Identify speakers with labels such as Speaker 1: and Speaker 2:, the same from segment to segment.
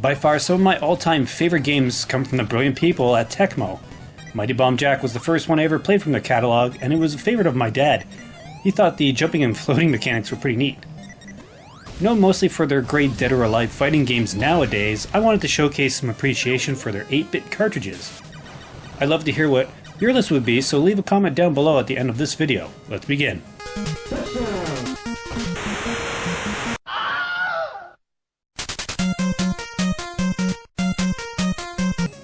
Speaker 1: By far, some of my all-time favorite games come from the brilliant people at Tecmo. Mighty Bomb Jack was the first one I ever played from their catalog, and it was a favorite of my dad. He thought the jumping and floating mechanics were pretty neat. Known mostly for their great Dead or Alive fighting games nowadays, I wanted to showcase some appreciation for their 8-bit cartridges. I'd love to hear what your list would be, so leave a comment down below at the end of this video. Let's begin.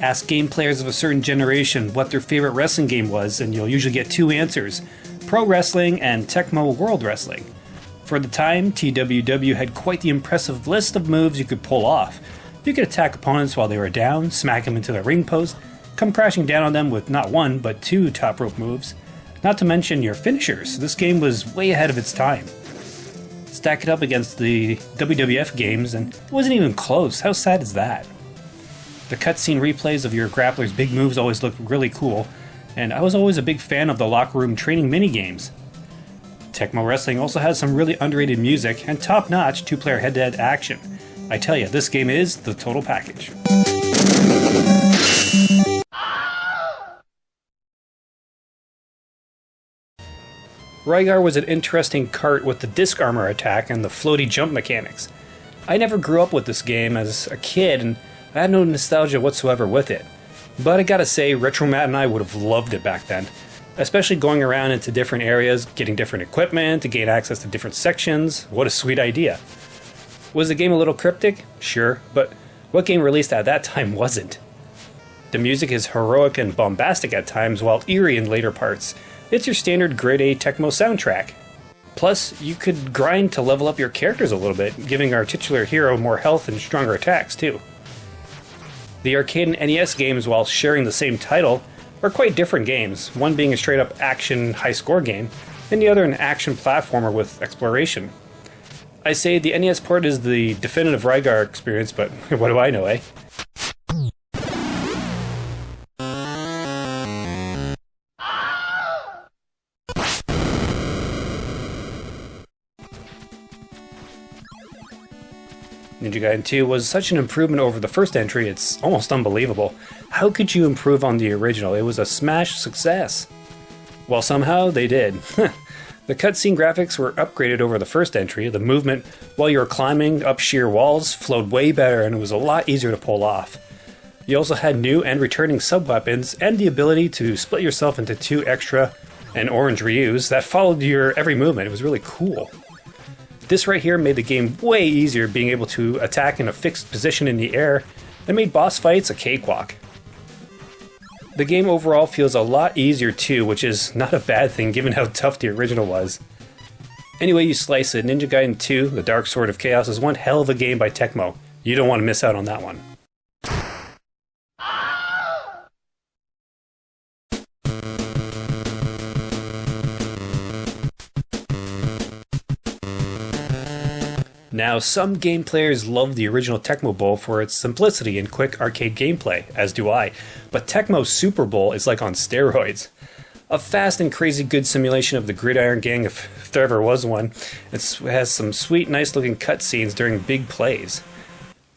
Speaker 1: Ask game players of a certain generation what their favorite wrestling game was, and you'll usually get two answers: Pro Wrestling and Tecmo World Wrestling. For the time, TWW had quite the impressive list of moves you could pull off. You could attack opponents while they were down, smack them into the ring post, come crashing down on them with not one, but two top rope moves. Not to mention your finishers. This game was way ahead of its time. Stack it up against the WWF games, and it wasn't even close. How sad is that? The cutscene replays of your grappler's big moves always looked really cool, and I was always a big fan of the locker room training minigames. Tecmo Wrestling also has some really underrated music and top-notch two-player head-to-head action. I tell you, this game is the total package. Rygar was an interesting cart with the disc armor attack and the floaty jump mechanics. I never grew up with this game as a kid, and I had no nostalgia whatsoever with it. But I gotta say, Retro Matt and I would have loved it back then. Especially going around into different areas, getting different equipment, to gain access to different sections. What a sweet idea. Was the game a little cryptic? Sure, but what game released at that time wasn't? The music is heroic and bombastic at times, while eerie in later parts. It's your standard grade A Tecmo soundtrack. Plus, you could grind to level up your characters a little bit, giving our titular hero more health and stronger attacks too. The arcade and NES games, while sharing the same title, are quite different games, one being a straight-up action high-score game, and the other an action platformer with exploration. I say the NES port is the definitive Rygar experience, but what do I know, eh? Ninja Gaiden 2 was such an improvement over the first entry, it's almost unbelievable. How could you improve on the original? It was a smash success. Well, somehow they did. The cutscene graphics were upgraded over the first entry. The movement while you were climbing up sheer walls flowed way better, and it was a lot easier to pull off. You also had new and returning sub-weapons and the ability to split yourself into two extra and orange Ryus that followed your every movement. It was really cool. This right here made the game way easier, being able to attack in a fixed position in the air, and made boss fights a cakewalk. The game overall feels a lot easier too, which is not a bad thing given how tough the original was. Anyway you slice it, Ninja Gaiden 2, The Dark Sword of Chaos is one hell of a game by Tecmo. You don't want to miss out on that one. Now, some game players love the original Tecmo Bowl for its simplicity and quick arcade gameplay, as do I, but Tecmo Super Bowl is like on steroids. A fast and crazy good simulation of the Gridiron Gang, if there ever was one. It has some sweet, nice looking cutscenes during big plays.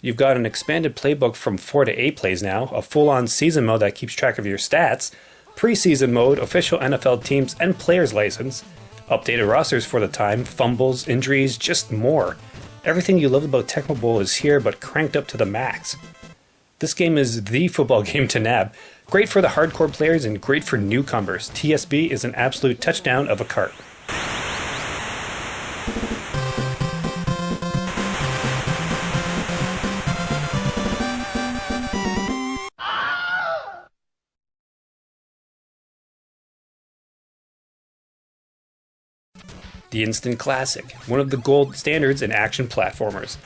Speaker 1: You've got an expanded playbook from 4 to 8 plays now, a full-on season mode that keeps track of your stats, preseason mode, official NFL teams and players license, updated rosters for the time, fumbles, injuries, just more. Everything you love about Tecmo Bowl is here, but cranked up to the max. This game is the football game to nab. Great for the hardcore players and great for newcomers. TSB is an absolute touchdown of a cart. The Instant Classic, one of the gold standards in action platformers.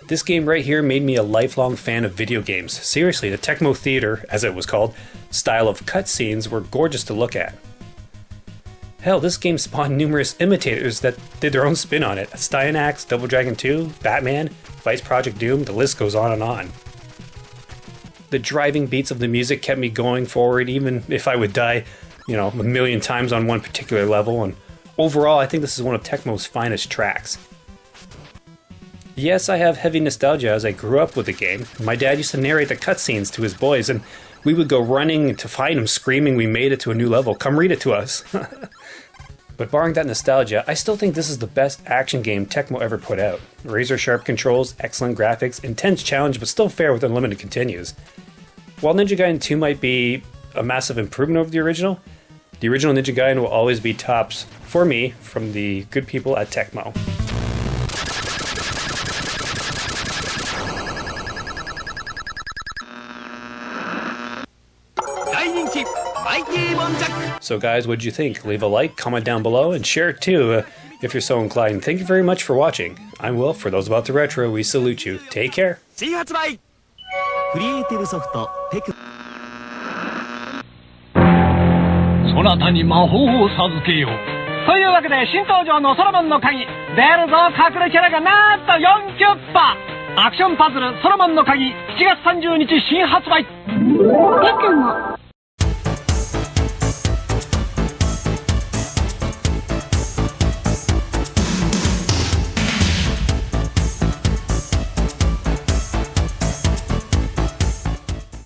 Speaker 1: This game right here made me a lifelong fan of video games. Seriously, the Tecmo Theater, as it was called, style of cutscenes were gorgeous to look at. Hell, this game spawned numerous imitators that did their own spin on it. Styanax, Double Dragon 2, Batman, Vice Project Doom, the list goes on and on. The driving beats of the music kept me going forward even if I would die, a million times on one particular level, and overall I think this is one of Tecmo's finest tracks. Yes, I have heavy nostalgia as I grew up with the game. My dad used to narrate the cutscenes to his boys, and we would go running to find him screaming we made it to a new level. Come read it to us. But barring that nostalgia, I still think this is the best action game Tecmo ever put out. Razor-sharp controls, excellent graphics, intense challenge, but still fair with unlimited continues. While Ninja Gaiden 2 might be a massive improvement over the original Ninja Gaiden will always be tops, for me, from the good people at Tecmo. So guys, what'd you think? Leave a like, comment down below, and share it too, if you're so inclined. Thank you very much for watching. I'm Will. For those about the retro, we salute you. Take care.
Speaker 2: クリエイティブソフトテクそなたに魔法を授けようというわけで新登場のソロモンの鍵出るぞ隠れキャラがなんと4キュッパアクションパズルソロモンの鍵7月30日新発売テクモ